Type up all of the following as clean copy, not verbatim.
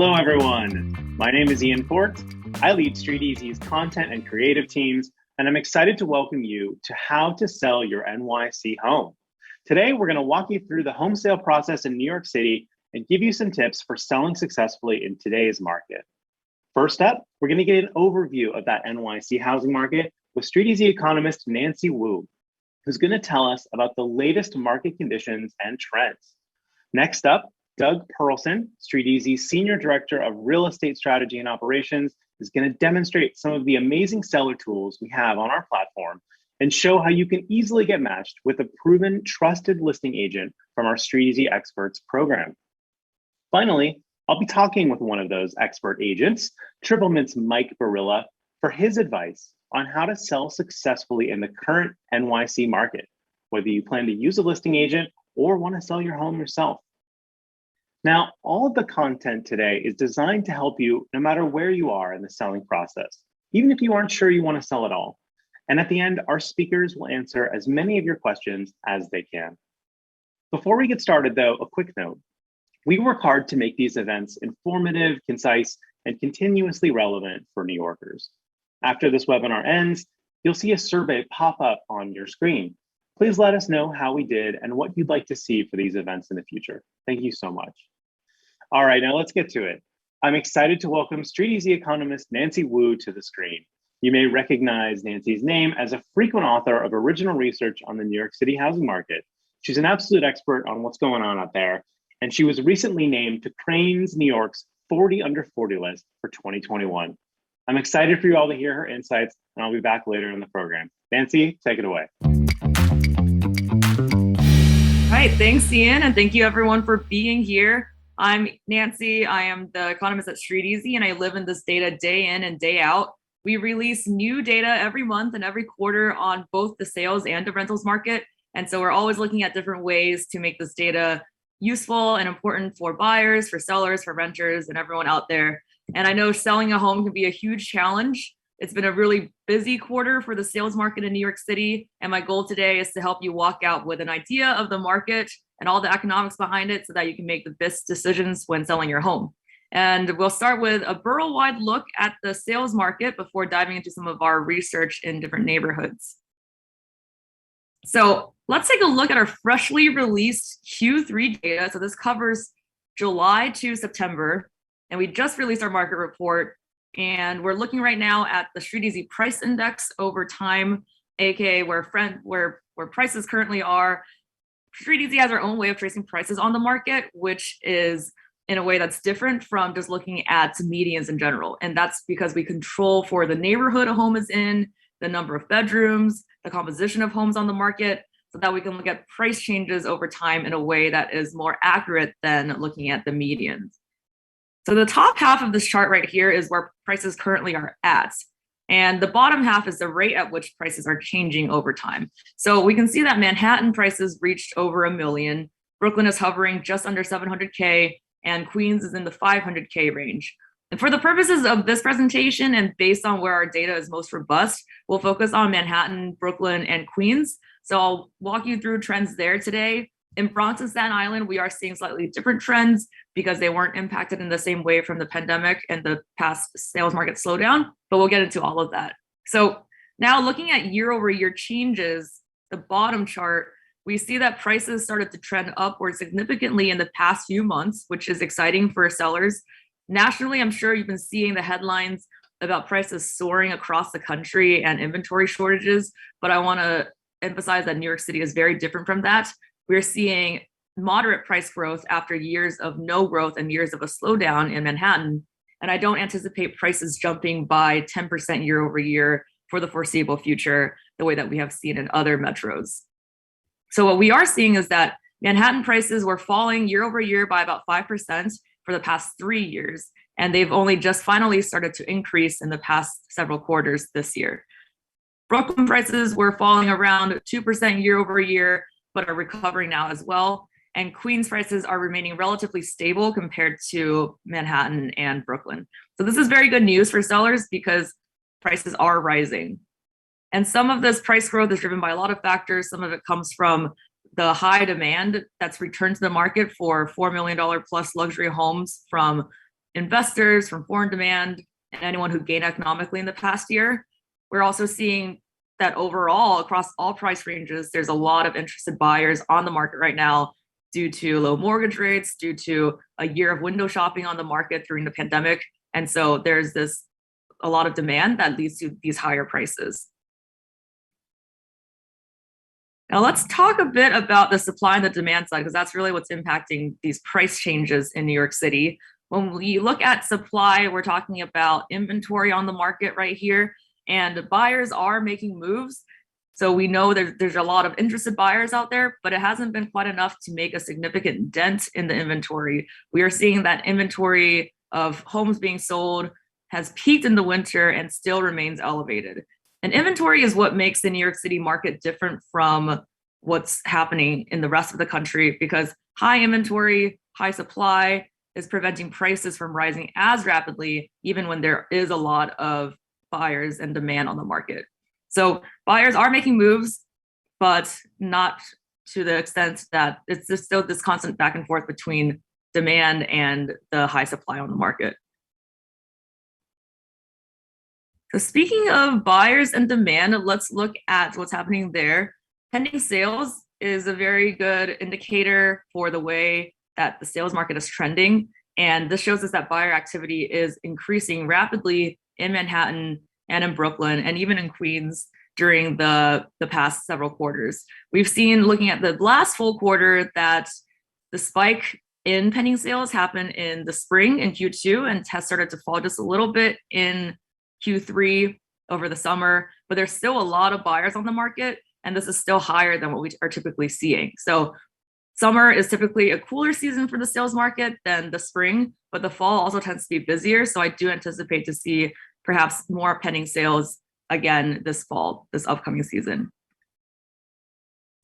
Hello, everyone. My name is Ian Fort. I lead StreetEasy's content and creative teams, and I'm excited to welcome you to how to sell your NYC home. Today, we're going to walk you through the home sale process in New York City and give you some tips for selling successfully in today's market. First up, we're going to get an overview of that NYC housing market with StreetEasy economist Nancy Wu, who's going to tell us about the latest market conditions and trends. Next up, Doug Perlson, StreetEasy's Senior Director of Real Estate Strategy and Operations, is going to demonstrate some of the amazing seller tools we have on our platform and show how you can easily get matched with a proven, trusted listing agent from our StreetEasy Experts program. Finally, I'll be talking with one of those expert agents, TripleMint's Mike Barrilla, for his advice on how to sell successfully in the current NYC market, whether you plan to use a listing agent or want to sell your home yourself. Now, all of the content today is designed to help you no matter where you are in the selling process, even if you aren't sure you want to sell at all. And at the end, our speakers will answer as many of your questions as they can. Before we get started, though, a quick note. We work hard to make these events informative, concise, and continuously relevant for New Yorkers. After this webinar ends, you'll see a survey pop up on your screen. Please let us know how we did and what you'd like to see for these events in the future. Thank you so much. All right, now let's get to it. I'm excited to welcome StreetEasy economist Nancy Wu to the screen. You may recognize Nancy's name as a frequent author of original research on the New York City housing market. She's an absolute expert on what's going on out there, and she was recently named to Crain's New York's 40 Under 40 list for 2021. I'm excited for you all to hear her insights, and I'll be back later in the program. Nancy, take it away. All right, thanks, Ian, and thank you everyone for being here. I'm Nancy. I am the economist at StreetEasy, and I live in this data day in and day out. We release new data every month and every quarter on both the sales and the rentals market. And so we're always looking at different ways to make this data useful and important for buyers, for sellers, for renters, and everyone out there. And I know selling a home can be a huge challenge. It's been a really busy quarter for the sales market in New York City. And my goal today is to help you walk out with an idea of the market and all the economics behind it so that you can make the best decisions when selling your home. And we'll start with a borough-wide look at the sales market before diving into some of our research in different neighborhoods. So let's take a look at our freshly released Q3 data. So this covers July to September, and we just released our market report. And we're looking right now at the StreetEasy price index over time, aka where prices currently are. StreetEasy has our own way of tracing prices on the market, which is in a way that's different from just looking at medians in general. And that's because we control for the neighborhood a home is in, the number of bedrooms, the composition of homes on the market, so that we can look at price changes over time in a way that is more accurate than looking at the medians. So the top half of this chart right here is where prices currently are at. And the bottom half is the rate at which prices are changing over time. So we can see that Manhattan prices reached over $1 million. Brooklyn is hovering just under 700K, and Queens is in the 500K range. And for the purposes of this presentation and based on where our data is most robust, we'll focus on Manhattan, Brooklyn, and Queens. So I'll walk you through trends there today. In Bronx and Staten Island, we are seeing slightly different trends because they weren't impacted in the same way from the pandemic and the past sales market slowdown, but we'll get into all of that. So now looking at year over year changes, the bottom chart, we see that prices started to trend upward significantly in the past few months, which is exciting for sellers. Nationally, I'm sure you've been seeing the headlines about prices soaring across the country and inventory shortages, but I want to emphasize that New York City is very different from that. We're seeing moderate price growth after years of no growth and years of a slowdown in Manhattan. And I don't anticipate prices jumping by 10% year over year for the foreseeable future, the way that we have seen in other metros. So what we are seeing is that Manhattan prices were falling year over year by about 5% for the past 3 years. And they've only just finally started to increase in the past several quarters this year. Brooklyn prices were falling around 2% year over year, but are recovering now as well. And Queens prices are remaining relatively stable compared to Manhattan and Brooklyn. So this is very good news for sellers because prices are rising. And some of this price growth is driven by a lot of factors. Some of it comes from the high demand that's returned to the market for $4 million plus luxury homes from investors, from foreign demand, and anyone who gained economically in the past year. We're also seeing that overall, across all price ranges, there's a lot of interested buyers on the market right now due to low mortgage rates, due to a year of window shopping on the market during the pandemic. And so there's a lot of demand that leads to these higher prices. Now let's talk a bit about the supply and the demand side, because that's really what's impacting these price changes in New York City. When we look at supply, we're talking about inventory on the market right here, and buyers are making moves. So we know there's a lot of interested buyers out there, but it hasn't been quite enough to make a significant dent in the inventory. We are seeing that inventory of homes being sold has peaked in the winter and still remains elevated. And inventory is what makes the New York City market different from what's happening in the rest of the country, because high inventory, high supply is preventing prices from rising as rapidly, even when there is a lot of buyers and demand on the market. So buyers are making moves, but not to the extent that it's just still this constant back and forth between demand and the high supply on the market. So speaking of buyers and demand, let's look at what's happening there. Pending sales is a very good indicator for the way that the sales market is trending. And this shows us that buyer activity is increasing rapidly in Manhattan and in Brooklyn and even in Queens during the past several quarters. We've seen, looking at the last full quarter, that the spike in pending sales happened in the spring in Q2 and has started to fall just a little bit in Q3 over the summer, but there's still a lot of buyers on the market, and this is still higher than what we are typically seeing. So summer is typically a cooler season for the sales market than the spring, but the fall also tends to be busier. So I do anticipate to see perhaps more pending sales again this fall, this upcoming season.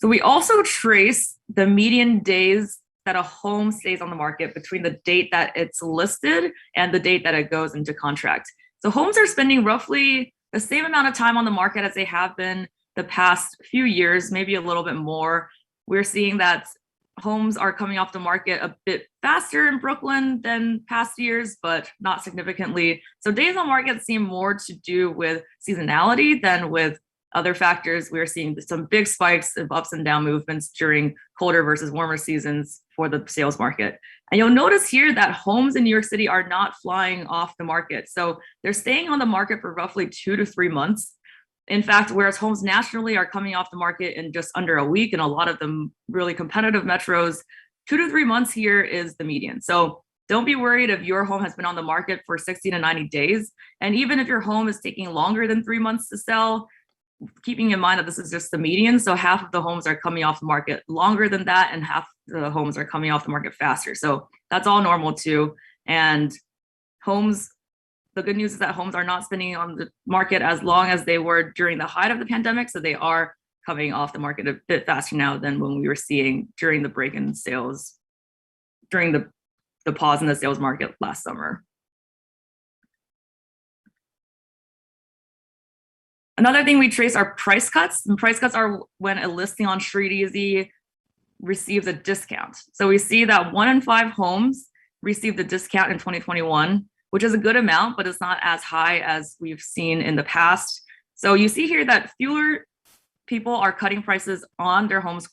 So we also trace the median days that a home stays on the market between the date that it's listed and the date that it goes into contract. So homes are spending roughly the same amount of time on the market as they have been the past few years, maybe a little bit more. We're seeing that homes are coming off the market a bit faster in Brooklyn than past years, but not significantly. So days on market seem more to do with seasonality than with other factors. We're seeing some big spikes of ups and down movements during colder versus warmer seasons for the sales market. And you'll notice here that homes in New York City are not flying off the market. So they're staying on the market for roughly 2 to 3 months. In fact, whereas homes nationally are coming off the market in just under a week, and a lot of them really competitive metros, 2 to 3 months here is the median. So don't be worried if your home has been on the market for 60 to 90 days. And even if your home is taking longer than 3 months to sell, keeping in mind that this is just the median. So half of the homes are coming off the market longer than that, and half the homes are coming off the market faster. So that's all normal too. And homes, the good news is that homes are not spending on the market as long as they were during the height of the pandemic. So they are coming off the market a bit faster now than when we were seeing during the break in sales, during the pause in the sales market last summer. Another thing we trace are price cuts. And price cuts are when a listing on StreetEasy receives a discount. So we see that 1 in 5 homes received a discount in 2021, which is a good amount, but it's not as high as we've seen in the past. So you see here that fewer people are cutting prices on their homes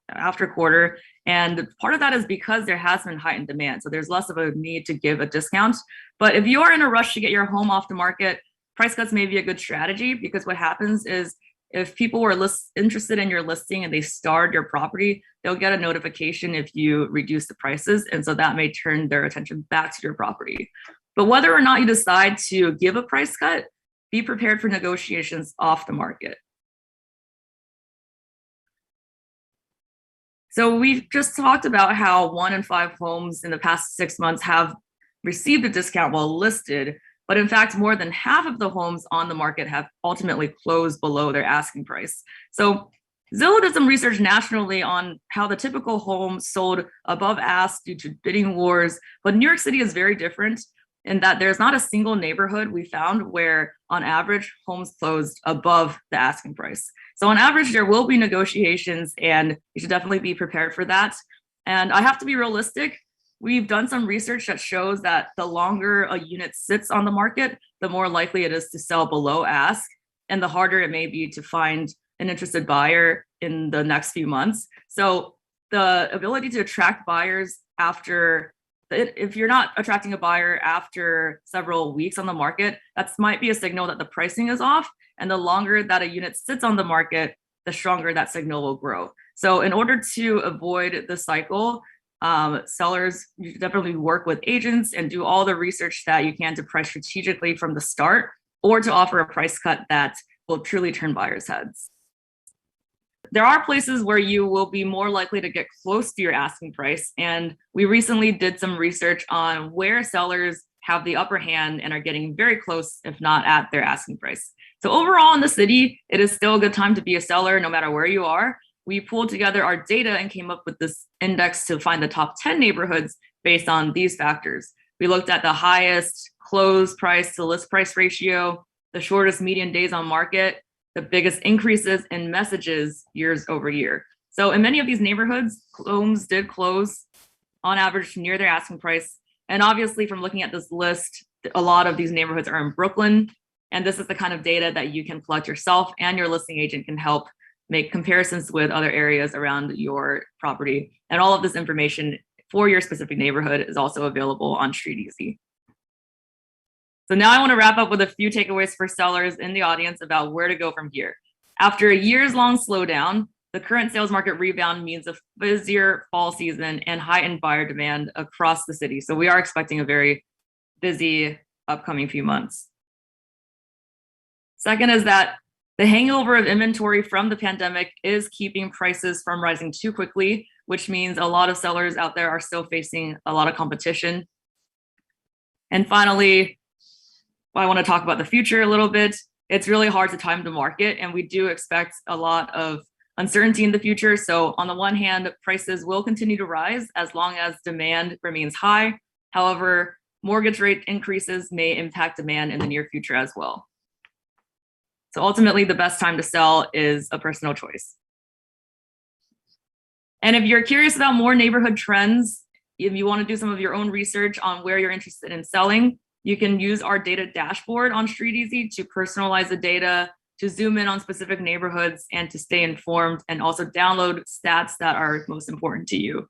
after quarter. And part of that is because there has been heightened demand. So there's less of a need to give a discount. But if you are in a rush to get your home off the market, price cuts may be a good strategy, because what happens is if people were interested in your listing and they starred your property, they'll get a notification if you reduce the prices. And so that may turn their attention back to your property. But whether or not you decide to give a price cut, be prepared for negotiations off the market. So we've just talked about how 1 in 5 homes in the past 6 months have received a discount while listed. But in fact, more than half of the homes on the market have ultimately closed below their asking price. So Zillow did some research nationally on how the typical home sold above ask due to bidding wars. But New York City is very different in that there's not a single neighborhood we found where on average homes closed above the asking price. So on average, there will be negotiations, and you should definitely be prepared for that. And I have to be realistic. we've done some research that shows that the longer a unit sits on the market, the more likely it is to sell below ask, and the harder it may be to find an interested buyer in the next few months. So the ability to attract buyers after, if you're not attracting a buyer after several weeks on the market, that might be a signal that the pricing is off. And the longer that a unit sits on the market, the stronger that signal will grow. So in order to avoid the cycle, sellers, you definitely work with agents and do all the research that you can to price strategically from the start, or to offer a price cut that will truly turn buyers' heads. There are places where you will be more likely to get close to your asking price. And we recently did some research on where sellers have the upper hand and are getting very close, if not at their asking price. So overall in the city, it is still a good time to be a seller no matter where you are. We pulled together our data and came up with this index to find the top 10 neighborhoods based on these factors. We looked at the highest close price to list price ratio, the shortest median days on market, the biggest increases in messages years over year. So in many of these neighborhoods, homes did close on average near their asking price. And obviously from looking at this list, a lot of these neighborhoods are in Brooklyn. And this is the kind of data that you can collect yourself, and your listing agent can help make comparisons with other areas around your property. And all of this information for your specific neighborhood is also available on StreetEasy. So now I want to wrap up with a few takeaways for sellers in the audience about where to go from here. After a years-long slowdown, the current sales market rebound means a busier fall season and heightened buyer demand across the city. So we are expecting a very busy upcoming few months. Second is that the hangover of inventory from the pandemic is keeping prices from rising too quickly, which means a lot of sellers out there are still facing a lot of competition. And finally, I want to talk about the future a little bit. It's really hard to time the market, and we do expect a lot of uncertainty in the future. So on the one hand, prices will continue to rise as long as demand remains high. However, mortgage rate increases may impact demand in the near future as well. So ultimately, the best time to sell is a personal choice. And if you're curious about more neighborhood trends, if you want to do some of your own research on where you're interested in selling, you can use our data dashboard on StreetEasy to personalize the data, to zoom in on specific neighborhoods, and to stay informed, and also download stats that are most important to you.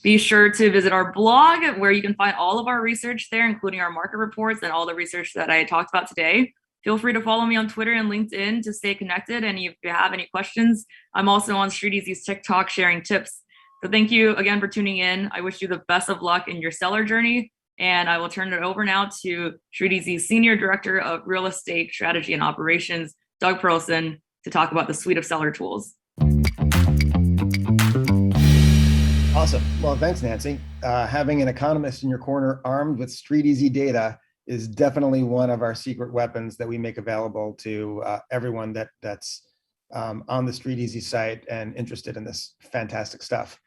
Be sure to visit our blog, where you can find all of our research there, including our market reports and all the research that I talked about today. Feel free to follow me on Twitter and LinkedIn to stay connected. And if you have any questions, I'm also on StreetEasy's TikTok sharing tips. So thank you again for tuning in. I wish you the best of luck in your seller journey. And I will turn it over now to StreetEasy's Senior Director of Real Estate Strategy and Operations, Doug Perlson, to talk about the suite of seller tools. Awesome. Well, thanks, Nancy. Having an economist in your corner armed with StreetEasy data is definitely one of our secret weapons that we make available to everyone that's on the StreetEasy site and interested in this fantastic stuff.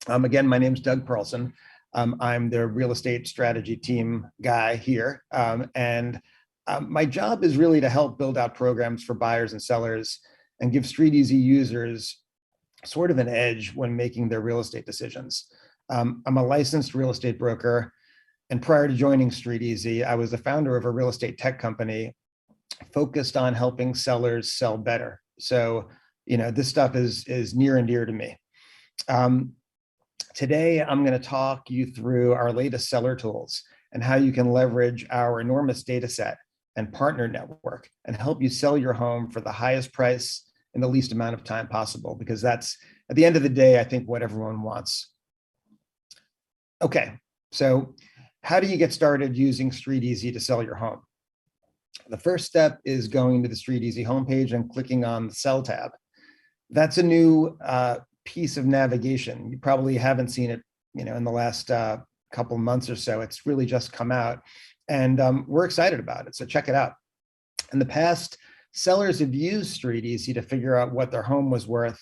Again, my name's Doug Perlson. I'm the real estate strategy team guy here. My job is really to help build out programs for buyers and sellers and give StreetEasy users sort of an edge when making their real estate decisions. I'm a licensed real estate broker, and prior to joining StreetEasy, I was the founder of a real estate tech company focused on helping sellers sell better. So, this stuff is near and dear to me. Today, I'm going to talk you through our latest seller tools and how you can leverage our enormous data set and partner network and help you sell your home for the highest price in the least amount of time possible, because that's, at the end of the day, I think what everyone wants. Okay, so how do you get started using StreetEasy to sell your home? The first step is going to the StreetEasy homepage and clicking on the Sell tab. That's a new piece of navigation. You probably haven't seen it, in the last couple months or so. It's really just come out, and we're excited about it. So check it out. In the past, sellers have used StreetEasy to figure out what their home was worth,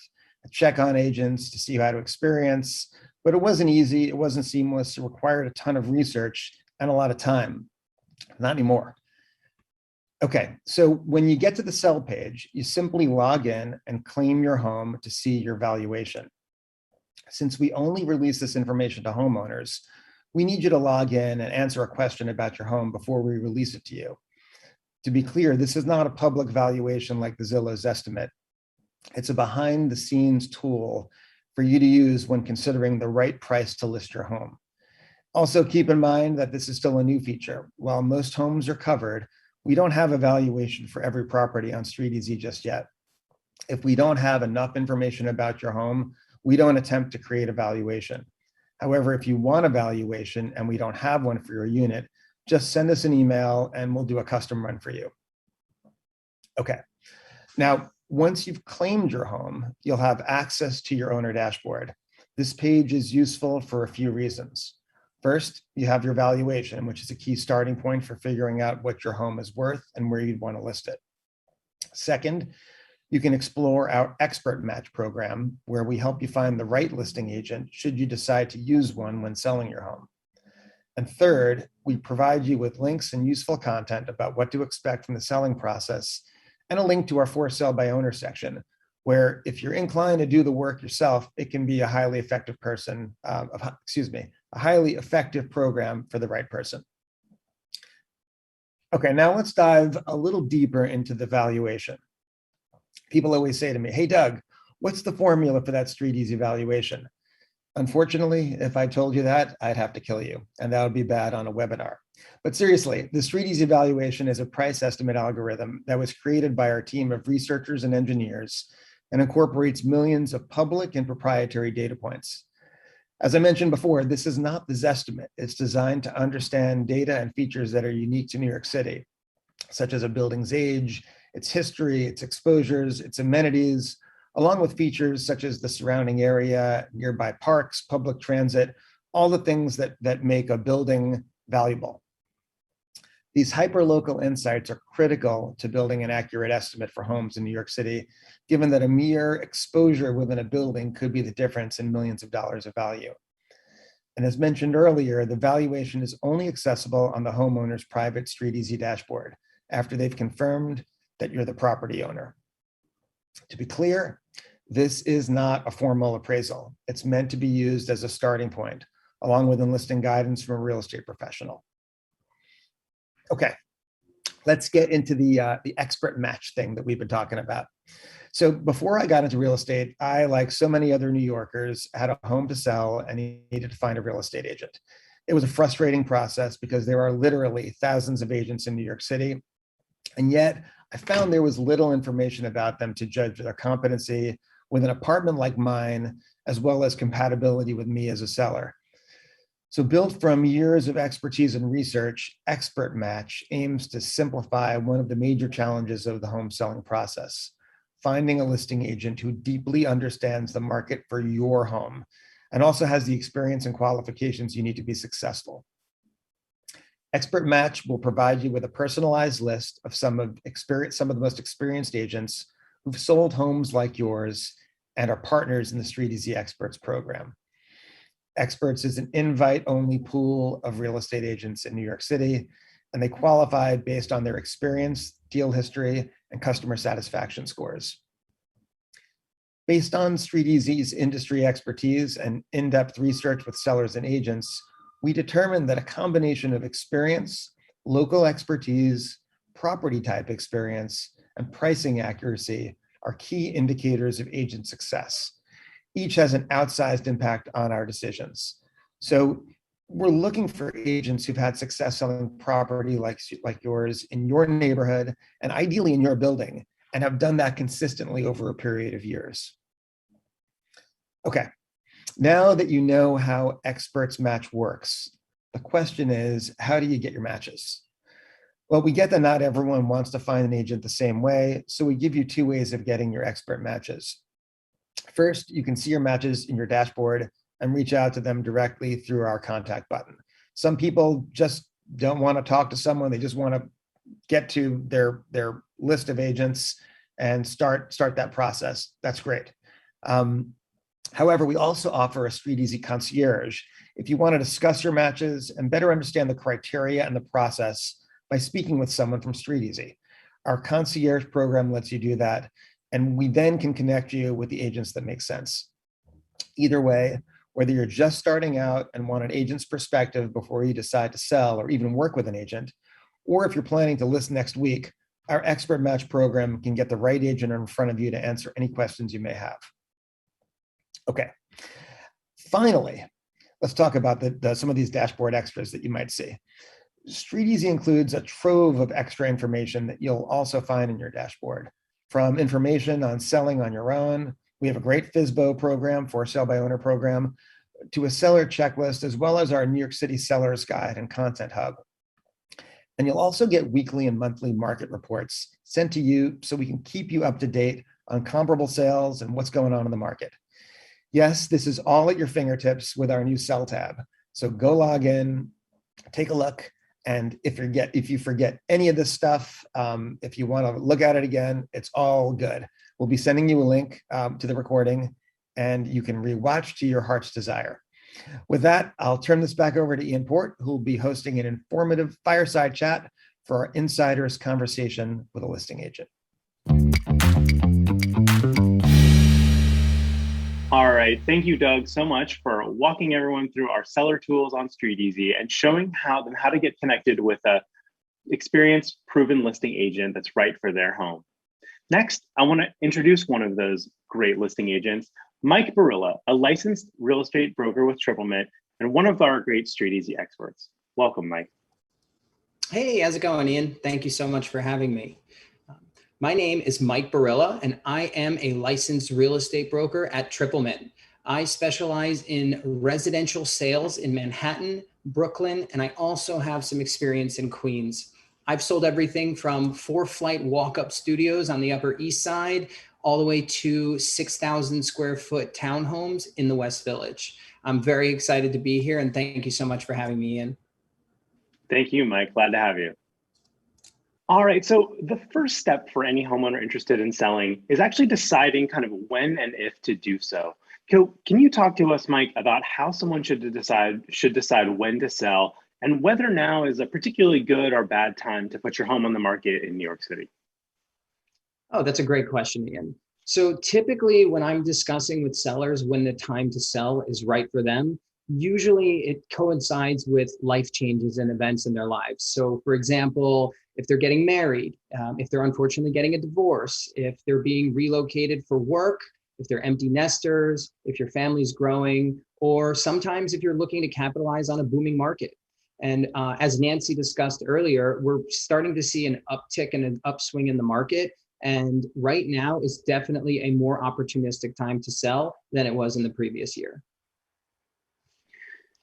check on agents to see how to experience, but it wasn't easy. It wasn't seamless. It required a ton of research and a lot of time. Not anymore. Okay, so when you get to the sell page, you simply log in and claim your home to see your valuation. Since we only release this information to homeowners, we need you to log in and answer a question about your home before we release it to you. To be clear, this is not a public valuation like the Zillow's estimate. It's a behind the scenes tool for you to use when considering the right price to list your home. Also, keep in mind that this is still a new feature. While most homes are covered, we don't have a valuation for every property on StreetEasy just yet. If we don't have enough information about your home, we don't attempt to create a valuation. However, if you want a valuation and we don't have one for your unit, just send us an email and we'll do a custom run for you. Okay, now, once you've claimed your home, you'll have access to your owner dashboard. This page is useful for a few reasons. First, you have your valuation, which is a key starting point for figuring out what your home is worth and where you'd want to list it. Second, you can explore our expert match program, where we help you find the right listing agent should you decide to use one when selling your home. And third, we provide you with links and useful content about what to expect from the selling process, and a link to our for sale by owner section, where if you're inclined to do the work yourself, it can be a highly effective a highly effective program for the right person. Okay, now let's dive a little deeper into the valuation. People always say to me, "Hey, Doug, what's the formula for that StreetEasy valuation?" Unfortunately, if I told you that, I'd have to kill you, and that would be bad on a webinar. But seriously, the StreetEasy valuation is a price estimate algorithm that was created by our team of researchers and engineers and incorporates millions of public and proprietary data points. As I mentioned before, this is not the Zestimate. It's designed to understand data and features that are unique to New York City, such as a building's age, its history, its exposures, its amenities, along with features such as the surrounding area, nearby parks, public transit, all the things that make a building valuable. These hyperlocal insights are critical to building an accurate estimate for homes in New York City, given that a mere exposure within a building could be the difference in millions of dollars of value. And as mentioned earlier, the valuation is only accessible on the homeowner's private StreetEasy dashboard after they've confirmed that you're the property owner. To be clear, this is not a formal appraisal. It's meant to be used as a starting point, along with enlisting guidance from a real estate professional. Okay, let's get into the expert match thing that we've been talking about. So before I got into real estate, I, like so many other New Yorkers, had a home to sell and needed to find a real estate agent. It was a frustrating process because there are literally thousands of agents in New York City, and yet I found there was little information about them to judge their competency with an apartment like mine, as well as compatibility with me as a seller. So built from years of expertise and research, Expert Match aims to simplify one of the major challenges of the home selling process: finding a listing agent who deeply understands the market for your home and also has the experience and qualifications you need to be successful. Expert Match will provide you with a personalized list of some of the most experienced agents who've sold homes like yours and are partners in the StreetEasy Experts program. Experts is an invite-only pool of real estate agents in New York City, and they qualify based on their experience, deal history, and customer satisfaction scores. Based on StreetEasy's industry expertise and in-depth research with sellers and agents, we determined that a combination of experience, local expertise, property type experience, and pricing accuracy are key indicators of agent success. Each has an outsized impact on our decisions. So we're looking for agents who've had success selling property like yours in your neighborhood and ideally in your building, and have done that consistently over a period of years. Okay, now that you know how Experts Match works, the question is, how do you get your matches? Well, we get that not everyone wants to find an agent the same way, so we give you two ways of getting your expert matches. First, you can see your matches in your dashboard and reach out to them directly through our contact button. Some people just don't want to talk to someone. They just want to get to their list of agents and start that process. That's great. However, we also offer a StreetEasy concierge if you want to discuss your matches and better understand the criteria and the process by speaking with someone from StreetEasy. Our concierge program lets you do that, and we then can connect you with the agents that make sense. Either way, whether you're just starting out and want an agent's perspective before you decide to sell or even work with an agent, or if you're planning to list next week, our Expert Match program can get the right agent in front of you to answer any questions you may have. Okay, finally, let's talk about some of these dashboard extras that you might see. StreetEasy includes a trove of extra information that you'll also find in your dashboard. From information on selling on your own, we have a great FSBO program, for sale by owner program, to a seller checklist, as well as our New York City Sellers Guide and Content Hub. And you'll also get weekly and monthly market reports sent to you so we can keep you up to date on comparable sales and what's going on in the market. Yes, this is all at your fingertips with our new Sell tab. So go log in, take a look, and if you forget any of this stuff, if you want to look at it again, it's all good. We'll be sending you a link to the recording, and you can rewatch to your heart's desire. With that, I'll turn this back over to Ian Port, who will be hosting an informative fireside chat for our insiders conversation with a listing agent. All right, thank you, Doug, so much for walking everyone through our seller tools on StreetEasy and showing how to get connected with a experienced, proven listing agent that's right for their home. Next, I want to introduce one of those great listing agents, Nyc Barrilla, a licensed real estate broker with TripleMint and one of our great StreetEasy experts. Welcome, Nyc. Hey, how's it going, Ian? Thank you so much for having me. My name is Nyc Barrilla, and I am a licensed real estate broker at TripleMint. I specialize in residential sales in Manhattan, Brooklyn, and I also have some experience in Queens. I've sold everything from 4-flight walk-up studios on the Upper East Side all the way to 6,000 square foot townhomes in the West Village. I'm very excited to be here, and thank you so much for having me, Ian. Thank you, Mike. Glad to have you. All right, so the first step for any homeowner interested in selling is actually deciding kind of when and if to do so. Can you talk to us, Mike, about how someone should decide when to sell and whether now is a particularly good or bad time to put your home on the market in New York City? Oh, that's a great question, Ian. So typically when I'm discussing with sellers when the time to sell is right for them, usually it coincides with life changes and events in their lives. So for example, if they're getting married, if they're unfortunately getting a divorce, if they're being relocated for work, if they're empty nesters, if your family's growing, or sometimes if you're looking to capitalize on a booming market. And as Nancy discussed earlier, we're starting to see an uptick and an upswing in the market. And right now is definitely a more opportunistic time to sell than it was in the previous year.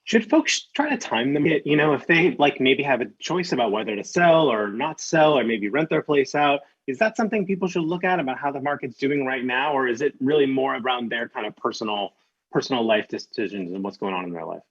Should folks try to time them? If they maybe have a choice about whether to sell or not sell, or maybe rent their place out, is that something people should look at about how the market's doing right now? Or is it really more around their kind of personal life decisions and what's going on in their life?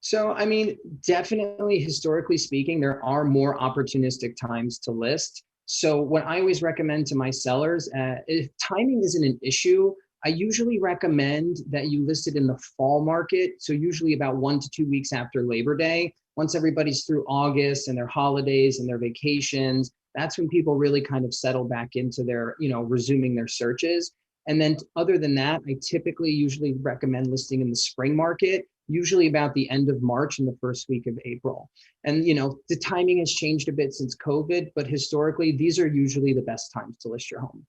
So, I mean, definitely historically speaking, there are more opportunistic times to list. So what I always recommend to my sellers, if timing isn't an issue, I usually recommend that you list it in the fall market. So usually about 1 to 2 weeks after Labor Day, once everybody's through August and their holidays and their vacations, that's when people really kind of settle back into their, resuming their searches. And then other than that, I typically usually recommend listing in the spring market, usually about the end of March and the first week of April. And, the timing has changed a bit since COVID, but historically, these are usually the best times to list your home.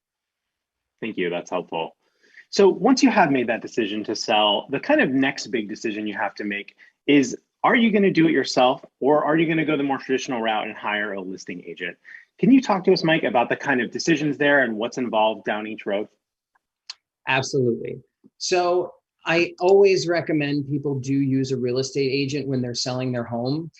Thank you. That's helpful. So once you have made that decision to sell, the kind of next big decision you have to make is, are you going to do it yourself, or are you going to go the more traditional route and hire a listing agent? Can you talk to us, Mike, about the kind of decisions there and what's involved down each road? Absolutely. So I always recommend people do use a real estate agent when they're selling their home.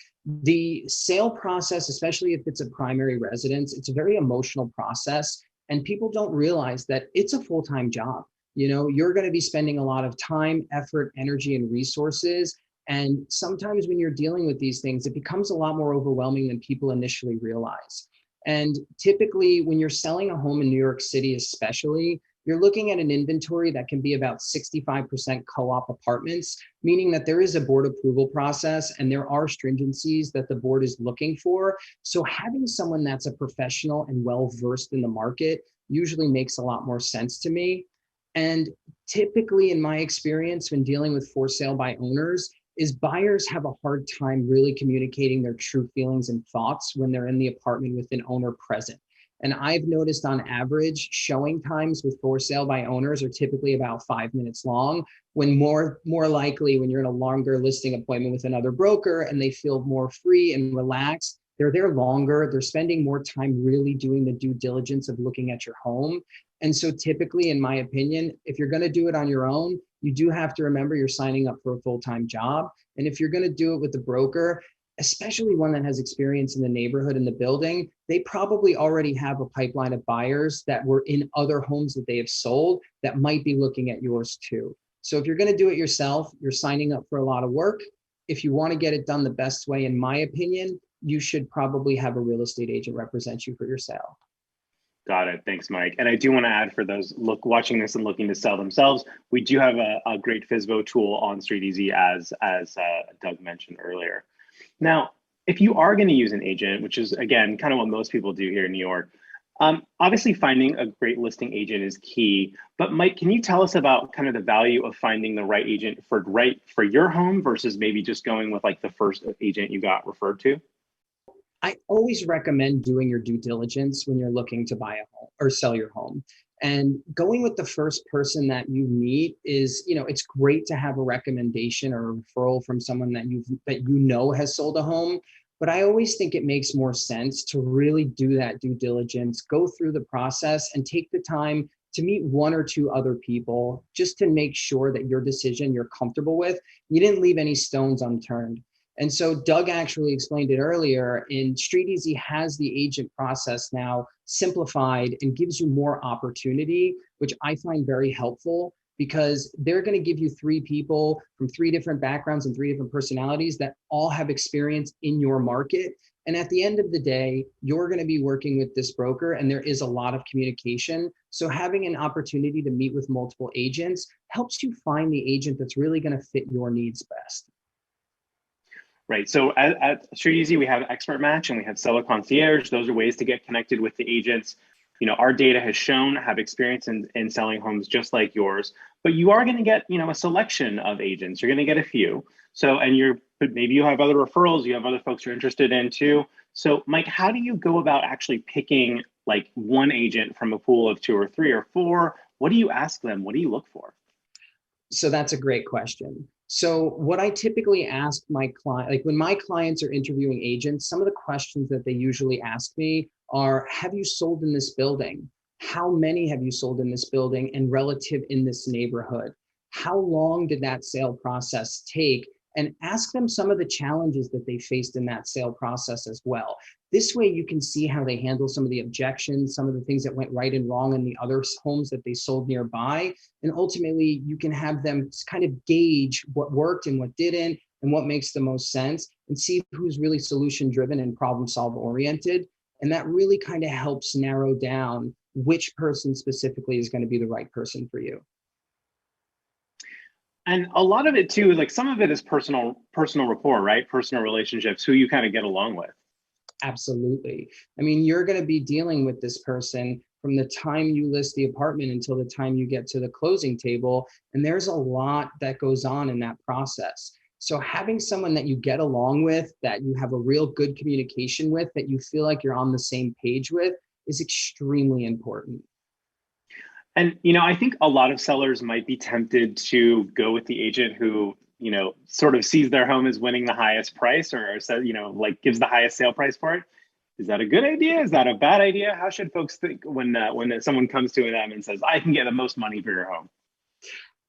The sale process, especially if it's a primary residence, it's a very emotional process, and people don't realize that it's a full-time job. You're going to be spending a lot of time, effort, energy, and resources. And sometimes when you're dealing with these things, it becomes a lot more overwhelming than people initially realize. And typically when you're selling a home in New York City, especially, you're looking at an inventory that can be about 65% co-op apartments, meaning that there is a board approval process and there are stringencies that the board is looking for. So having someone that's a professional and well-versed in the market usually makes a lot more sense to me. And typically, in my experience, when dealing with for sale by owners, is buyers have a hard time really communicating their true feelings and thoughts when they're in the apartment with an owner present. And I've noticed on average, showing times with for sale by owners are typically about 5 minutes long, when more likely when you're in a longer listing appointment with another broker and they feel more free and relaxed, they're there longer, they're spending more time really doing the due diligence of looking at your home. And so typically, in my opinion, if you're going to do it on your own, you do have to remember you're signing up for a full-time job. And if you're going to do it with a broker, especially one that has experience in the neighborhood and the building, they probably already have a pipeline of buyers that were in other homes that they have sold that might be looking at yours too. So if you're going to do it yourself, you're signing up for a lot of work. If you want to get it done the best way, in my opinion, you should probably have a real estate agent represent you for your sale. Got it. Thanks, Mike. And I do want to add, for those watching this and looking to sell themselves, we do have a great FSBO tool on StreetEasy, as Doug mentioned earlier. Now, if you are going to use an agent, which is, again, kind of what most people do here in New York, obviously finding a great listing agent is key. But Mike, can you tell us about kind of the value of finding the right agent for your home versus maybe just going with like the first agent you got referred to? I always recommend doing your due diligence when you're looking to buy a home or sell your home. And going with the first person that you meet is, it's great to have a recommendation or a referral from someone that you know has sold a home. But I always think it makes more sense to really do that due diligence, go through the process, and take the time to meet one or two other people just to make sure that your decision you're comfortable with. You didn't leave any stones unturned. And so Doug actually explained it earlier, and StreetEasy has the agent process now simplified and gives you more opportunity, which I find very helpful, because they're going to give you 3 people from 3 different backgrounds and 3 different personalities that all have experience in your market. And at the end of the day, you're going to be working with this broker, and there is a lot of communication. So having an opportunity to meet with multiple agents helps you find the agent that's really going to fit your needs best. Right. So at StreetEasy, we have Expert Match and we have Seller Concierge. Those are ways to get connected with the agents. Our data has shown have experience in selling homes just like yours, but you are going to get, a selection of agents. You're going to get a few. So, but maybe you have other referrals, you have other folks you're interested in too. So Mike, how do you go about actually picking like one agent from a pool of 2 or 3 or 4? What do you ask them? What do you look for? So that's a great question. So what I typically ask my client, like when my clients are interviewing agents, some of the questions that they usually ask me are, have you sold in this building? How many have you sold in this building and relative in this neighborhood? How long did that sale process take? And ask them some of the challenges that they faced in that sale process as well. This way you can see how they handle some of the objections, some of the things that went right and wrong in the other homes that they sold nearby. And ultimately you can have them kind of gauge what worked and what didn't and what makes the most sense, and see who's really solution driven and problem solve oriented. And that really kind of helps narrow down which person specifically is going to be the right person for you. And a lot of it too, like some of it is personal rapport, right? Personal relationships, who you kind of get along with. Absolutely. I mean, you're going to be dealing with this person from the time you list the apartment until the time you get to the closing table. And there's a lot that goes on in that process. So having someone that you get along with, that you have a real good communication with, that you feel like you're on the same page with, is extremely important. And, I think a lot of sellers might be tempted to go with the agent who, sort of sees their home as winning the highest price, or says, like gives the highest sale price for it. Is that a good idea? Is that a bad idea? How should folks think when someone comes to them and says, I can get the most money for your home?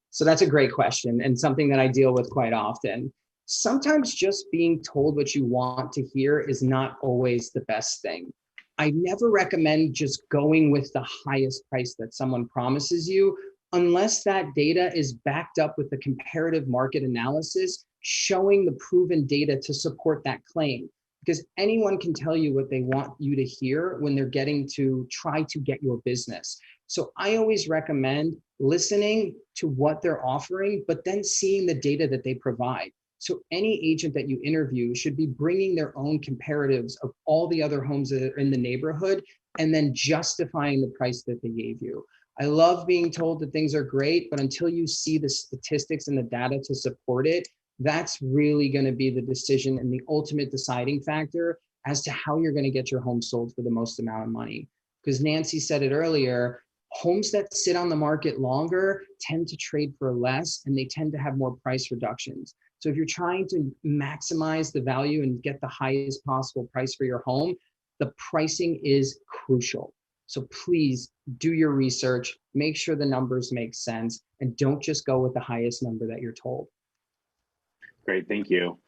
So that's a great question, and something that I deal with quite often. Sometimes just being told what you want to hear is not always the best thing. I never recommend just going with the highest price that someone promises you, unless that data is backed up with a comparative market analysis showing the proven data to support that claim. Because anyone can tell you what they want you to hear when they're getting to try to get your business. So I always recommend listening to what they're offering, but then seeing the data that they provide. So any agent that you interview should be bringing their own comparatives of all the other homes that are in the neighborhood, and then justifying the price that they gave you. I love being told that things are great, but until you see the statistics and the data to support it, that's really going to be the decision and the ultimate deciding factor as to how you're going to get your home sold for the most amount of money. Because Nancy said it earlier, homes that sit on the market longer tend to trade for less, and they tend to have more price reductions. So if you're trying to maximize the value and get the highest possible price for your home, the pricing is crucial. So please do your research, make sure the numbers make sense, and don't just go with the highest number that you're told. Great, thank you.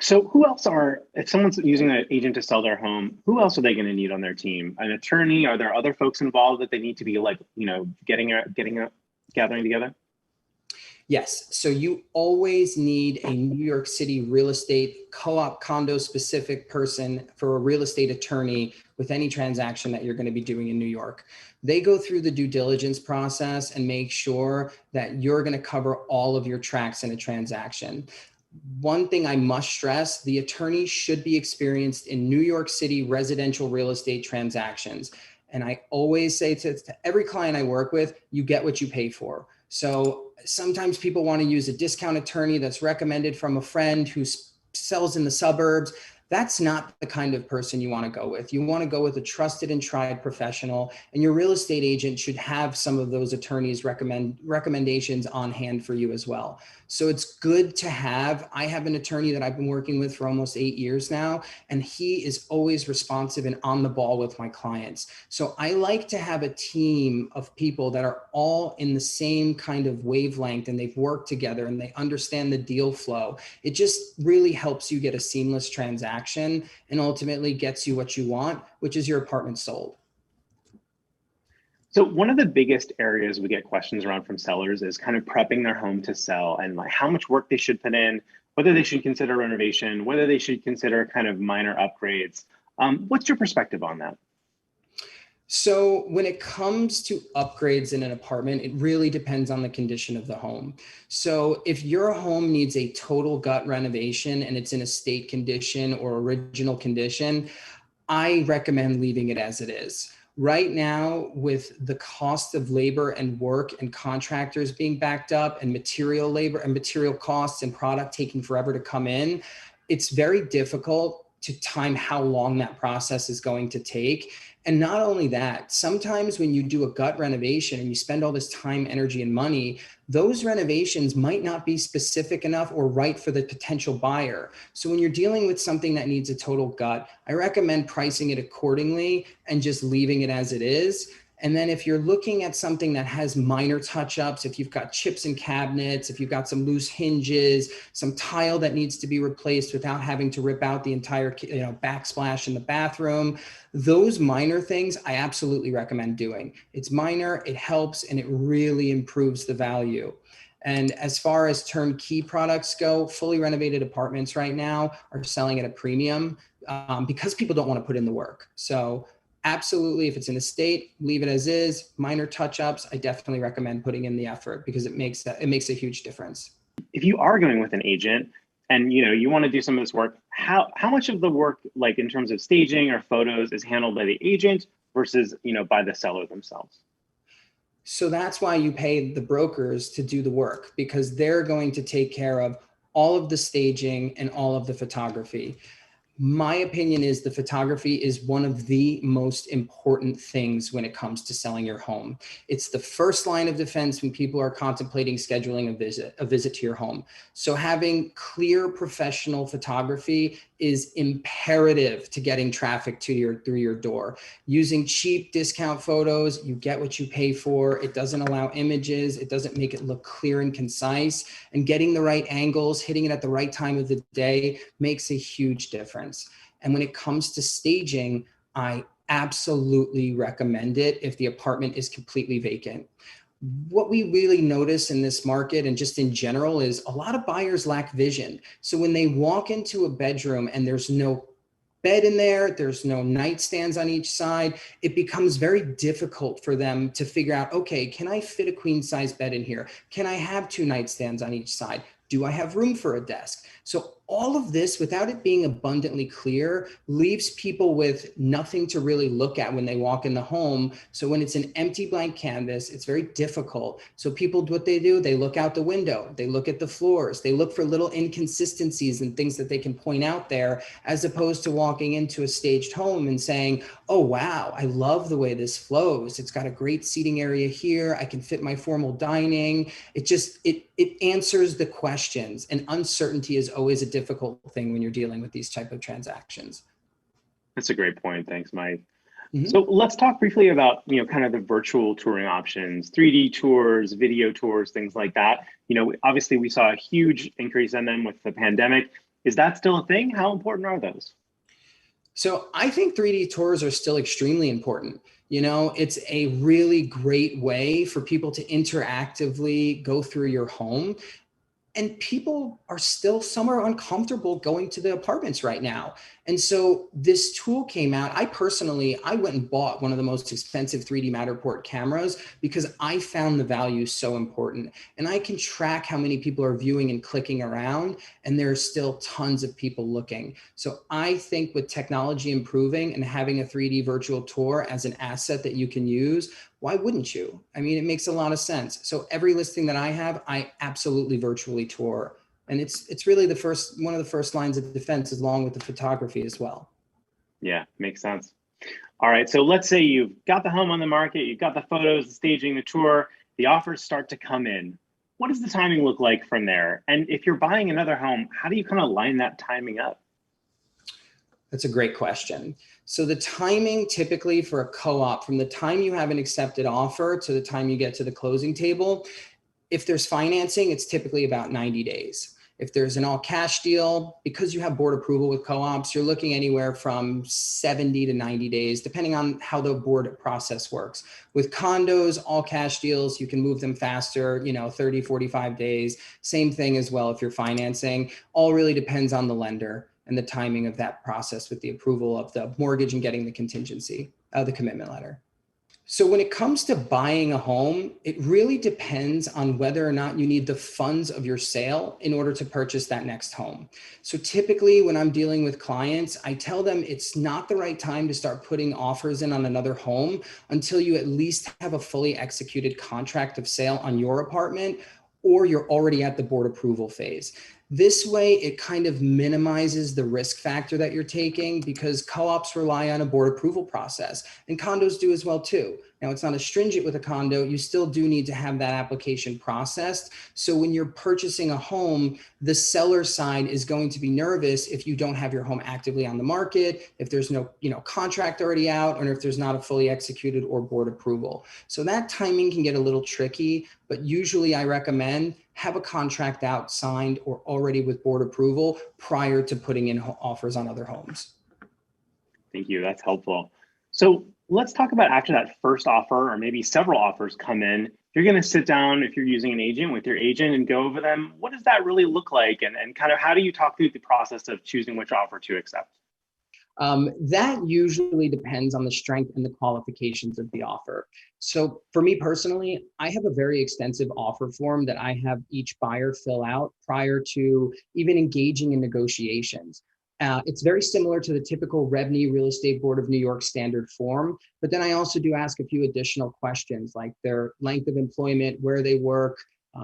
So who else if someone's using an agent to sell their home, who else are they going to need on their team? An attorney? Are there other folks involved that they need to be like, gathering together? Yes, so you always need a New York City real estate co-op condo specific person for a real estate attorney with any transaction that you're going to be doing in New York. They go through the due diligence process and make sure that you're going to cover all of your tracks in a transaction. One thing I must stress, the attorney should be experienced in New York City residential real estate transactions. And I always say to every client I work with, you get what you pay for. So sometimes people want to use a discount attorney that's recommended from a friend who sells in the suburbs. That's not the kind of person you want to go with. You want to go with a trusted and tried professional, and your real estate agent should have some of those attorneys' recommendations on hand for you as well. So it's good to have. I have an attorney that I've been working with for almost 8 years now, and he is always responsive and on the ball with my clients. So I like to have a team of people that are all in the same kind of wavelength, and they've worked together and they understand the deal flow. It just really helps you get a seamless transaction and ultimately gets you what you want, which is your apartment sold. So one of the biggest areas we get questions around from sellers is kind of prepping their home to sell and like how much work they should put in, whether they should consider renovation, whether they should consider kind of minor upgrades. What's your perspective on that? So when it comes to upgrades in an apartment, it really depends on the condition of the home. So if your home needs a total gut renovation and it's in a state condition or original condition, I recommend leaving it as it is. Right now, with the cost of labor and work and contractors being backed up and material labor and material costs and product taking forever to come in, it's very difficult to time how long that process is going to take. And not only that, sometimes when you do a gut renovation and you spend all this time, energy, and money, those renovations might not be specific enough or right for the potential buyer. So when you're dealing with something that needs a total gut, I recommend pricing it accordingly and just leaving it as it is. And then if you're looking at something that has minor touch-ups, if you've got chips in cabinets, if you've got some loose hinges, some tile that needs to be replaced without having to rip out the entire backsplash in the bathroom, those minor things I absolutely recommend doing. It's minor, it helps, and it really improves the value. And as far as turnkey products go, fully renovated apartments right now are selling at a premium because people don't want to put in the work. So absolutely, if it's in a state, leave it as is. Minor touch-ups, I definitely recommend putting in the effort because it makes a huge difference. If you are going with an agent and you want to do some of this work, how much of the work, like in terms of staging or photos, is handled by the agent versus by the seller themselves? So that's why you pay the brokers to do the work, because they're going to take care of all of the staging and all of the photography. My opinion is the photography is one of the most important things when it comes to selling your home. It's the first line of defense when people are contemplating scheduling a visit to your home. So having clear professional photography is imperative to getting traffic through your door. Using cheap discount photos, you get what you pay for. It doesn't allow images. It doesn't make it look clear and concise. And getting the right angles, hitting it at the right time of the day makes a huge difference. And when it comes to staging, I absolutely recommend it if the apartment is completely vacant. What we really notice in this market and just in general is a lot of buyers lack vision. So when they walk into a bedroom and there's no bed in there, there's no nightstands on each side, it becomes very difficult for them to figure out, okay, can I fit a queen size bed in here? Can I have 2 nightstands on each side? Do I have room for a desk? So all of this, without it being abundantly clear, leaves people with nothing to really look at when they walk in the home. So when it's an empty blank canvas, it's very difficult. So people, what they do, they look out the window, they look at the floors, they look for little inconsistencies and things that they can point out there, as opposed to walking into a staged home and saying, oh, wow, I love the way this flows. It's got a great seating area here. I can fit my formal dining. It answers the questions, and uncertainty is always a difficult thing when you're dealing with these type of transactions. That's a great point. Thanks, Mike. Mm-hmm. So let's talk briefly about, kind of the virtual touring options, 3D tours, video tours, things like that. Obviously we saw a huge increase in them with the pandemic. Is that still a thing? How important are those? So I think 3D tours are still extremely important. It's a really great way for people to interactively go through your home. And people are still, some are uncomfortable going to the apartments right now. And so this tool came out. I went and bought one of the most expensive 3D Matterport cameras because I found the value so important. And I can track how many people are viewing and clicking around, and there are still tons of people looking. So I think with technology improving and having a 3D virtual tour as an asset that you can use, why wouldn't you? I mean, it makes a lot of sense. So every listing that I have, I absolutely virtually tour. And it's really one of the first lines of defense, along with the photography as well. Yeah, makes sense. All right, so let's say you've got the home on the market, you've got the photos, the staging, the tour, the offers start to come in. What does the timing look like from there? And if you're buying another home, how do you kind of line that timing up? That's a great question. So the timing typically for a co-op, from the time you have an accepted offer to the time you get to the closing table, if there's financing, it's typically about 90 days. If there's an all cash deal, because you have board approval with co-ops, you're looking anywhere from 70 to 90 days, depending on how the board process works. With condos, all cash deals, you can move them faster, 30, 45 days. Same thing as well if you're financing. All really depends on the lender and the timing of that process with the approval of the mortgage and getting the contingency, the commitment letter. So when it comes to buying a home, it really depends on whether or not you need the funds of your sale in order to purchase that next home. So typically when I'm dealing with clients, I tell them it's not the right time to start putting offers in on another home until you at least have a fully executed contract of sale on your apartment, or you're already at the board approval phase. This way, it kind of minimizes the risk factor that you're taking, because co-ops rely on a board approval process, and condos do as well too. Now, it's not as stringent with a condo. You still do need to have that application processed. So when you're purchasing a home, the seller side is going to be nervous if you don't have your home actively on the market, if there's no contract already out, or if there's not a fully executed or board approval. So that timing can get a little tricky, but usually I recommend have a contract out, signed, or already with board approval prior to putting in offers on other homes. Thank you. That's helpful. So let's talk about after that first offer, or maybe several offers come in, you're going to sit down, if you're using an agent, with your agent and go over them. What does that really look like? And kind of how do you talk through the process of choosing which offer to accept? That usually depends on the strength and the qualifications of the offer. So for me personally, I have a very extensive offer form that I have each buyer fill out prior to even engaging in negotiations. It's very similar to the typical REBNY Real Estate Board of New York standard form, but then I also do ask a few additional questions like their length of employment, where they work,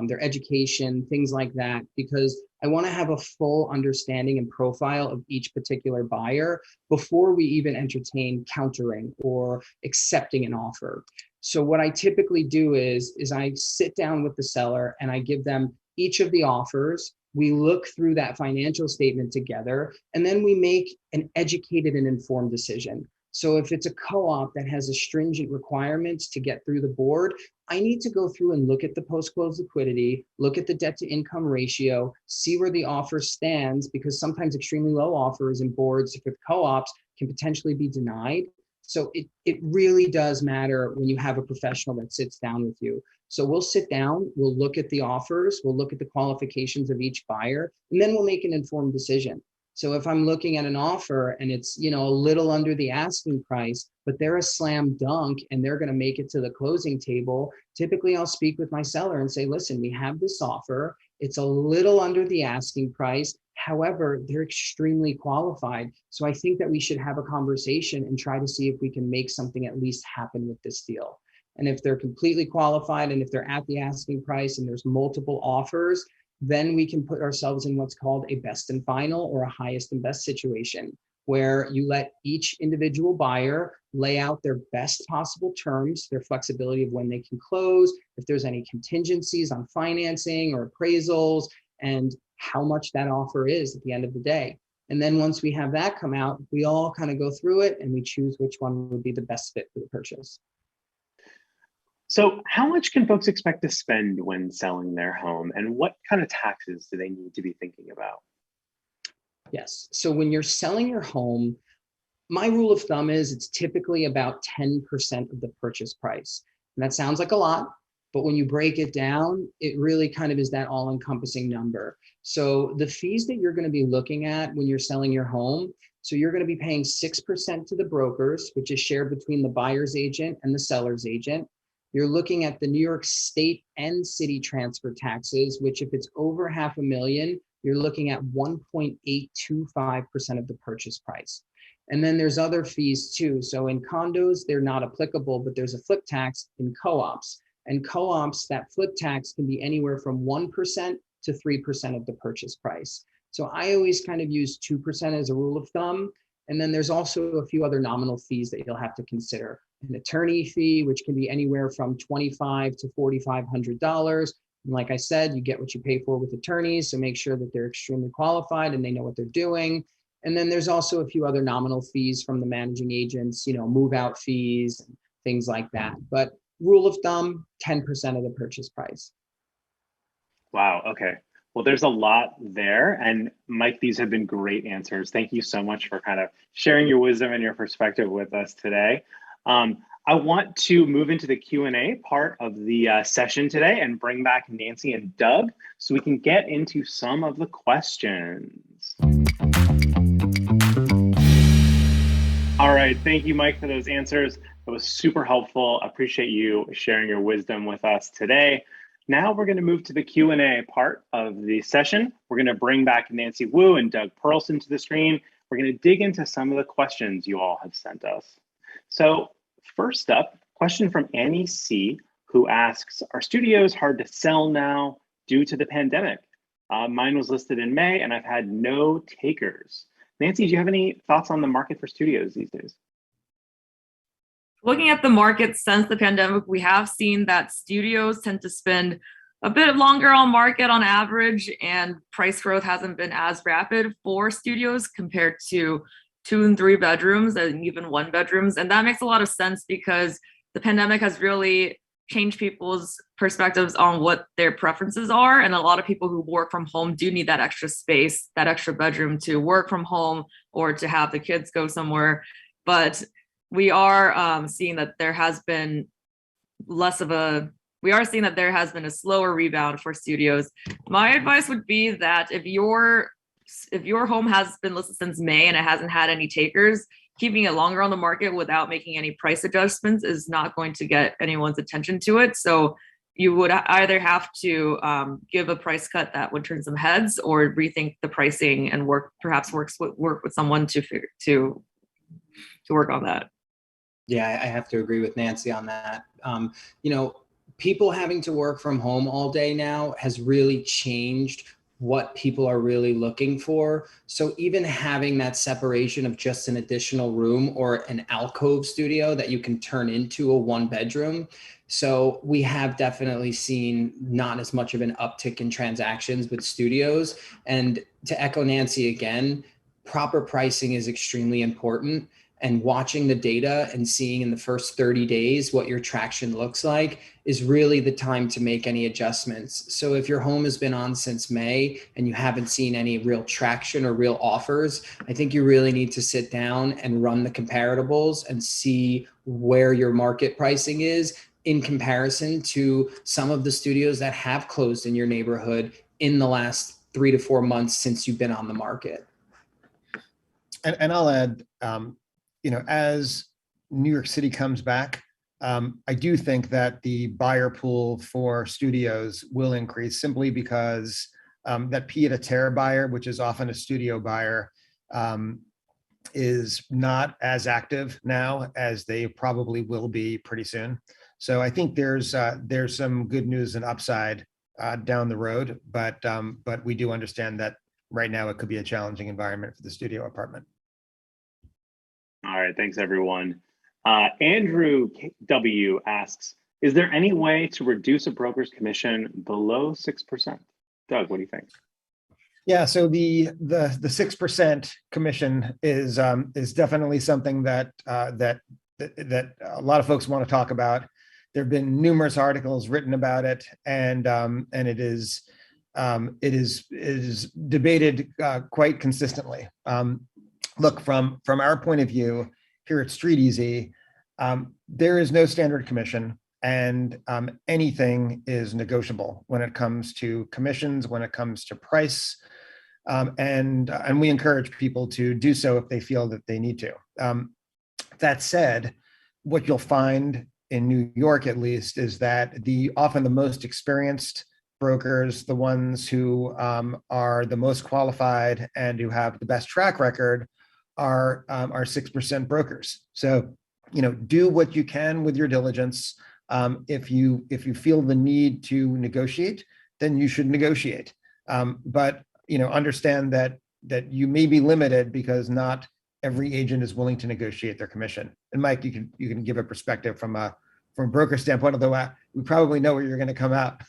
their education, things like that, because I want to have a full understanding and profile of each particular buyer before we even entertain countering or accepting an offer. So what I typically do is I sit down with the seller and I give them each of the offers. We look through that financial statement together, and then we make an educated and informed decision. So if it's a co-op that has a stringent requirements to get through the board, I need to go through and look at the post-close liquidity, look at the debt to income ratio, see where the offer stands, because sometimes extremely low offers and boards with co-ops can potentially be denied. So it really does matter when you have a professional that sits down with you. So we'll sit down, we'll look at the offers, we'll look at the qualifications of each buyer, and then we'll make an informed decision. So if I'm looking at an offer and it's, a little under the asking price, but they're a slam dunk and they're going to make it to the closing table, typically I'll speak with my seller and say, listen, we have this offer. It's a little under the asking price. However, they're extremely qualified. So I think that we should have a conversation and try to see if we can make something at least happen with this deal. And if they're completely qualified and if they're at the asking price and there's multiple offers, then we can put ourselves in what's called a best and final or a highest and best situation, where you let each individual buyer lay out their best possible terms, their flexibility of when they can close, if there's any contingencies on financing or appraisals, and how much that offer is at the end of the day. And then once we have that come out, we all kind of go through it and we choose which one would be the best fit for the purchase. So how much can folks expect to spend when selling their home, and what kind of taxes do they need to be thinking about? Yes. So when you're selling your home, my rule of thumb is it's typically about 10% of the purchase price. And that sounds like a lot, but when you break it down, it really kind of is that all-encompassing number. So the fees that you're going to be looking at when you're selling your home, so you're going to be paying 6% to the brokers, which is shared between the buyer's agent and the seller's agent. You're looking at the New York State and city transfer taxes, which if it's over $500,000, you're looking at 1.825% of the purchase price. And then there's other fees too. So in condos, they're not applicable, but there's a flip tax in co-ops. And co-ops, that flip tax can be anywhere from 1% to 3% of the purchase price. So I always kind of use 2% as a rule of thumb. And then there's also a few other nominal fees that you'll have to consider. An attorney fee, which can be anywhere from $2,500 to $4,500. And like I said, you get what you pay for with attorneys, so make sure that they're extremely qualified and they know what they're doing. And then there's also a few other nominal fees from the managing agents, move out fees, and things like that. But rule of thumb, 10% of the purchase price. Wow, okay. Well, there's a lot there. And Mike, these have been great answers. Thank you so much for kind of sharing your wisdom and your perspective with us today. I want to move into the Q&A part of the session today and bring back Nancy and Doug so we can get into some of the questions. All right, thank you, Mike, for those answers. It was super helpful. I appreciate you sharing your wisdom with us today. Now we're going to move to the Q&A part of the session. We're going to bring back Nancy Wu and Doug Perlson to the screen. We're going to dig into some of the questions you all have sent us. So first up, question from Annie C, who asks, are studios hard to sell now due to the pandemic? Mine was listed in May and I've had no takers. Nancy, do you have any thoughts on the market for studios these days? Looking at the market since the pandemic, we have seen that studios tend to spend a bit longer on market on average, and price growth hasn't been as rapid for studios compared to 2 and 3 bedrooms and even 1 bedrooms. And that makes a lot of sense because the pandemic has really changed people's perspectives on what their preferences are. And a lot of people who work from home do need that extra space, that extra bedroom to work from home or to have the kids go somewhere. But we are seeing that there has been a slower rebound for studios. My advice would be that if your home has been listed since May and it hasn't had any takers, keeping it longer on the market without making any price adjustments is not going to get anyone's attention to it. So you would either have to give a price cut that would turn some heads, or rethink the pricing and work with someone to work on that. Yeah, I have to agree with Nancy on that. People having to work from home all day now has really changed what people are really looking for. So even having that separation of just an additional room or an alcove studio that you can turn into a 1 bedroom. So we have definitely seen not as much of an uptick in transactions with studios. And to echo Nancy again, proper pricing is extremely important. And watching the data and seeing in the first 30 days what your traction looks like is really the time to make any adjustments. So if your home has been on since May and you haven't seen any real traction or real offers, I think you really need to sit down and run the comparables and see where your market pricing is in comparison to some of the studios that have closed in your neighborhood in the last 3 to 4 months since you've been on the market. And I'll add, as New York City comes back, I do think that the buyer pool for studios will increase simply because that pied-à-terre buyer, which is often a studio buyer, is not as active now as they probably will be pretty soon. So I think there's some good news and upside down the road, but we do understand that right now it could be a challenging environment for the studio apartment. All right, thanks everyone. Andrew W asks, is there any way to reduce a broker's commission below 6%? Doug, what do you think? Yeah, so the 6% commission is definitely something that that a lot of folks want to talk about. There have been numerous articles written about it, and it is debated quite consistently. Look, from our point of view here at StreetEasy, there is no standard commission, and anything is negotiable when it comes to commissions, when it comes to price, and we encourage people to do so if they feel that they need to. That said, what you'll find in New York, at least, is that often the most experienced brokers, the ones who are the most qualified and who have the best track record, are 6% brokers. So, do what you can with your diligence. If you feel the need to negotiate, then you should negotiate. But understand that you may be limited because not every agent is willing to negotiate their commission. And Mike, you can give a perspective from a broker standpoint, although we probably know where you're going to come out.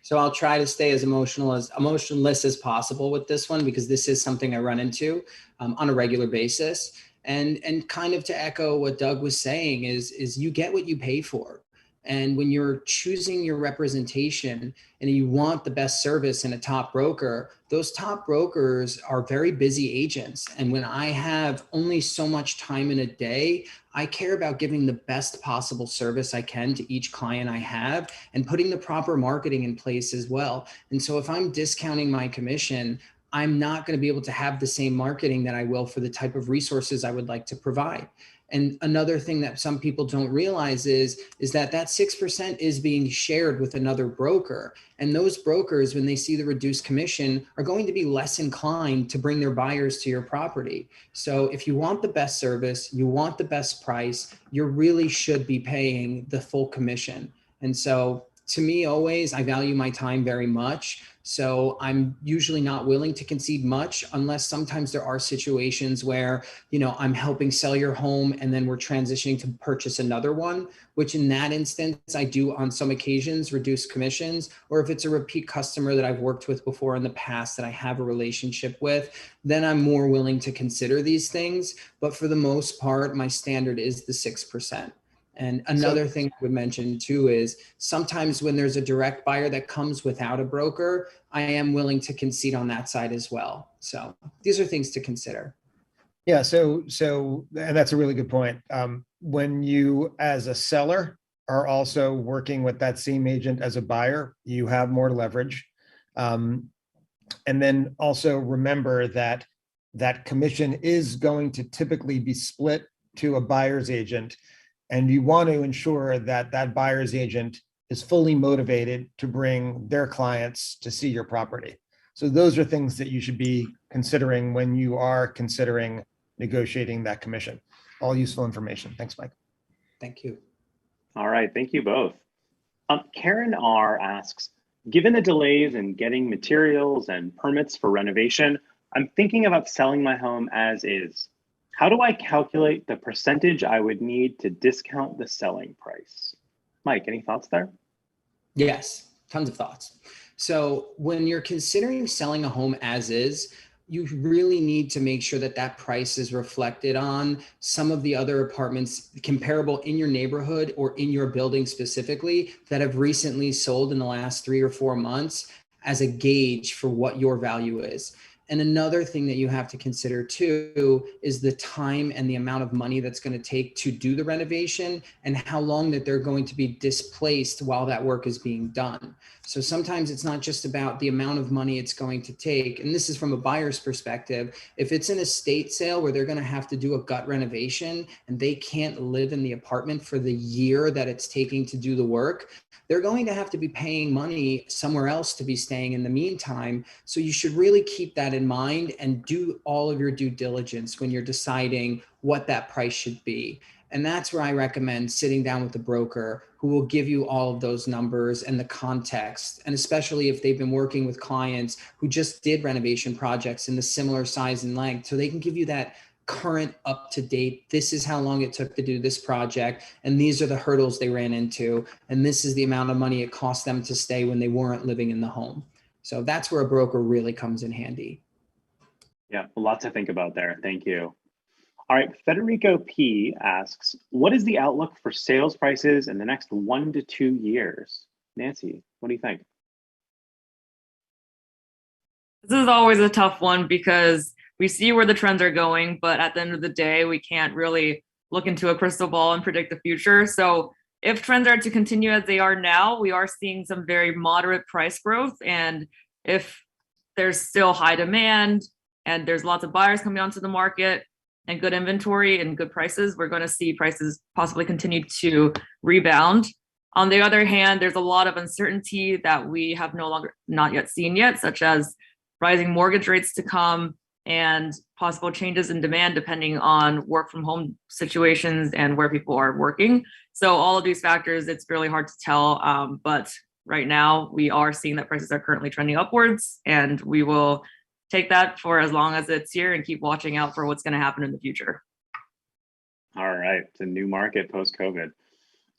So I'll try to stay as emotionless as possible with this one, because this is something I run into on a regular basis. And kind of to echo what Doug was saying is you get what you pay for. And when you're choosing your representation and you want the best service in a top broker, those top brokers are very busy agents. And when I have only so much time in a day, I care about giving the best possible service I can to each client I have and putting the proper marketing in place as well. And so if I'm discounting my commission, I'm not going to be able to have the same marketing that I will for the type of resources I would like to provide. And another thing that some people don't realize is that 6% is being shared with another broker. And those brokers, when they see the reduced commission, are going to be less inclined to bring their buyers to your property. So if you want the best service, you want the best price, you really should be paying the full commission. And so to me, always, I value my time very much. So I'm usually not willing to concede much, unless sometimes there are situations where, I'm helping sell your home and then we're transitioning to purchase another one, which in that instance, I do on some occasions reduce commissions. Or if it's a repeat customer that I've worked with before in the past that I have a relationship with, then I'm more willing to consider these things. But for the most part, my standard is the 6%. And another thing I would mention too is sometimes when there's a direct buyer that comes without a broker, I am willing to concede on that side as well. So these are things to consider. Yeah, so and that's a really good point. When you, as a seller, are also working with that same agent as a buyer, you have more leverage. And then also remember that commission is going to typically be split to a buyer's agent. And you want to ensure that buyer's agent is fully motivated to bring their clients to see your property. So those are things that you should be considering when you are considering negotiating that commission. All useful information. Thanks, Mike. Thank you. All right, thank you both. Karen R asks, given the delays in getting materials and permits for renovation, I'm thinking about selling my home as is. How do I calculate the percentage I would need to discount the selling price? Mike, any thoughts there? Yes, tons of thoughts. So when you're considering selling a home as is, you really need to make sure that price is reflected on some of the other apartments comparable in your neighborhood or in your building specifically that have recently sold in the last 3 or 4 months as a gauge for what your value is. And another thing that you have to consider too is the time and the amount of money that's going to take to do the renovation and how long that they're going to be displaced while that work is being done. So sometimes it's not just about the amount of money it's going to take. And this is from a buyer's perspective. If it's an estate sale where they're going to have to do a gut renovation and they can't live in the apartment for the year that it's taking to do the work, they're going to have to be paying money somewhere else to be staying in the meantime. So you should really keep that in mind and do all of your due diligence when you're deciding what that price should be. And that's where I recommend sitting down with the broker who will give you all of those numbers and the context. And especially if they've been working with clients who just did renovation projects in the similar size and length, so they can give you that current, up to date, this is how long it took to do this project, and these are the hurdles they ran into, and this is the amount of money it cost them to stay when they weren't living in the home. So that's where a broker really comes in handy. Yeah, a lot to think about there. Thank you. All right, Federico P asks, what is the outlook for sales prices in the next 1 to 2 years? Nancy, what do you think? This is always a tough one because we see where the trends are going, but at the end of the day, we can't really look into a crystal ball and predict the future. So if trends are to continue as they are now, we are seeing some very moderate price growth. And if there's still high demand and there's lots of buyers coming onto the market and good inventory and good prices, we're going to see prices possibly continue to rebound. On the other hand, there's a lot of uncertainty that we have not yet seen yet, such as rising mortgage rates to come and possible changes in demand depending on work from home situations and where people are working. So all of these factors, it's really hard to tell. But right now we are seeing that prices are currently trending upwards, and we will take that for as long as it's here and keep watching out for what's going to happen in the future. All right, it's a new market post-COVID.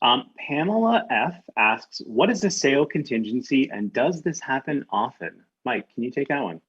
Pamela F asks, what is a sale contingency and does this happen often? Mike, can you take that one?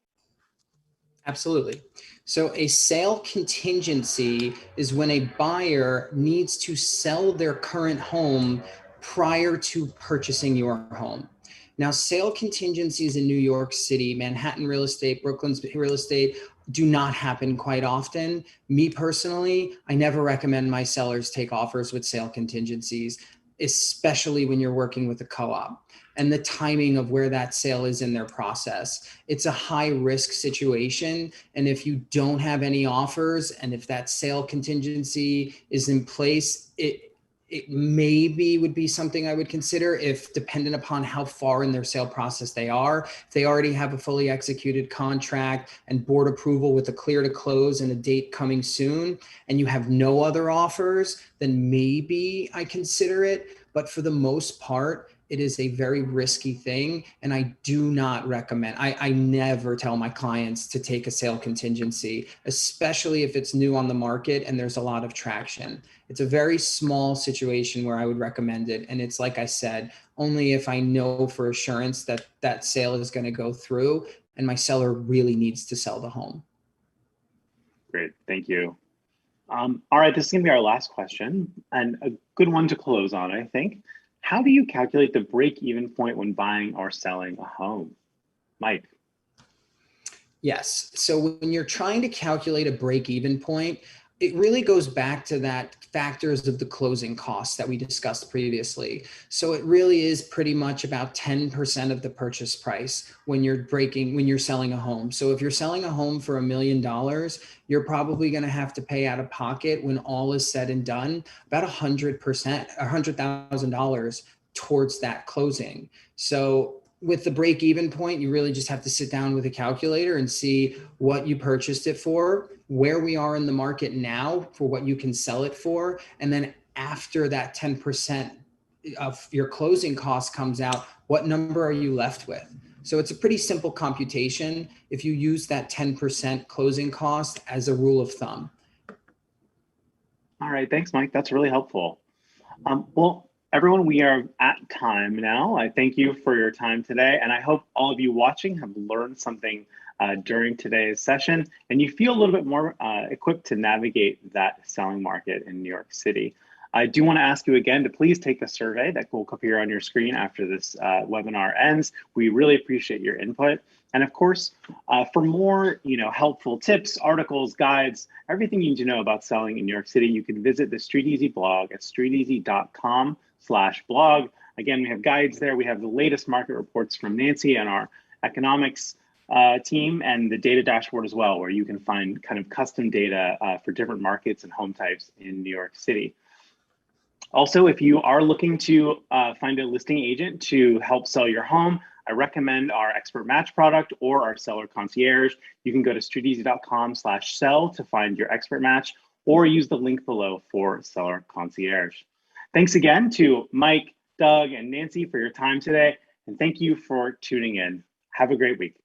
Absolutely. So a sale contingency is when a buyer needs to sell their current home prior to purchasing your home. Now, sale contingencies in New York City, Manhattan real estate, Brooklyn's real estate do not happen quite often. Me personally, I never recommend my sellers take offers with sale contingencies, especially when you're working with a co-op and the timing of where that sale is in their process. It's a high risk situation. And if you don't have any offers, and if that sale contingency is in place, it maybe would be something I would consider, if dependent upon how far in their sale process they are. If they already have a fully executed contract and board approval with a clear to close and a date coming soon, and you have no other offers, then maybe I consider it. But for the most part, it is a very risky thing. And I do not recommend, I never tell my clients to take a sale contingency, especially if it's new on the market and there's a lot of traction. It's a very small situation where I would recommend it. And it's like I said, only if I know for assurance that that sale is going to go through and my seller really needs to sell the home. Great, thank you. All right, this is gonna be our last question and a good one to close on, I think. How do you calculate the break-even point when buying or selling a home? Mike. Yes. So when you're trying to calculate a break-even point, it really goes back to that factors of the closing costs that we discussed previously. So it really is pretty much about 10% of the purchase price when you're selling a home. So if you're selling a home for $1 million, you're probably going to have to pay out of pocket, when all is said and done, about 100%, $100,000 towards that closing. So with the break-even point, you really just have to sit down with a calculator and see what you purchased it for, where we are in the market now for what you can sell it for. And then after that 10% of your closing cost comes out, what number are you left with? So it's a pretty simple computation if you use that 10% closing cost as a rule of thumb. All right, thanks, Mike. That's really helpful. Well, everyone, we are at time now. I thank you for your time today, and I hope all of you watching have learned something during today's session, and you feel a little bit more equipped to navigate that selling market in New York City. I do want to ask you again to please take the survey that will appear on your screen after this webinar ends. We really appreciate your input. And of course, for more helpful tips, articles, guides, everything you need to know about selling in New York City, you can visit the StreetEasy blog at streeteasy.com/blog. Again, we have guides there. We have the latest market reports from Nancy and our economics team, and the data dashboard as well, where you can find kind of custom data for different markets and home types in New York City. Also, if you are looking to find a listing agent to help sell your home, I recommend our expert match product or our seller concierge. You can go to streeteasy.com/sell to find your expert match, or use the link below for seller concierge. Thanks again to Mike, Doug, and Nancy for your time today. And thank you for tuning in. Have a great week.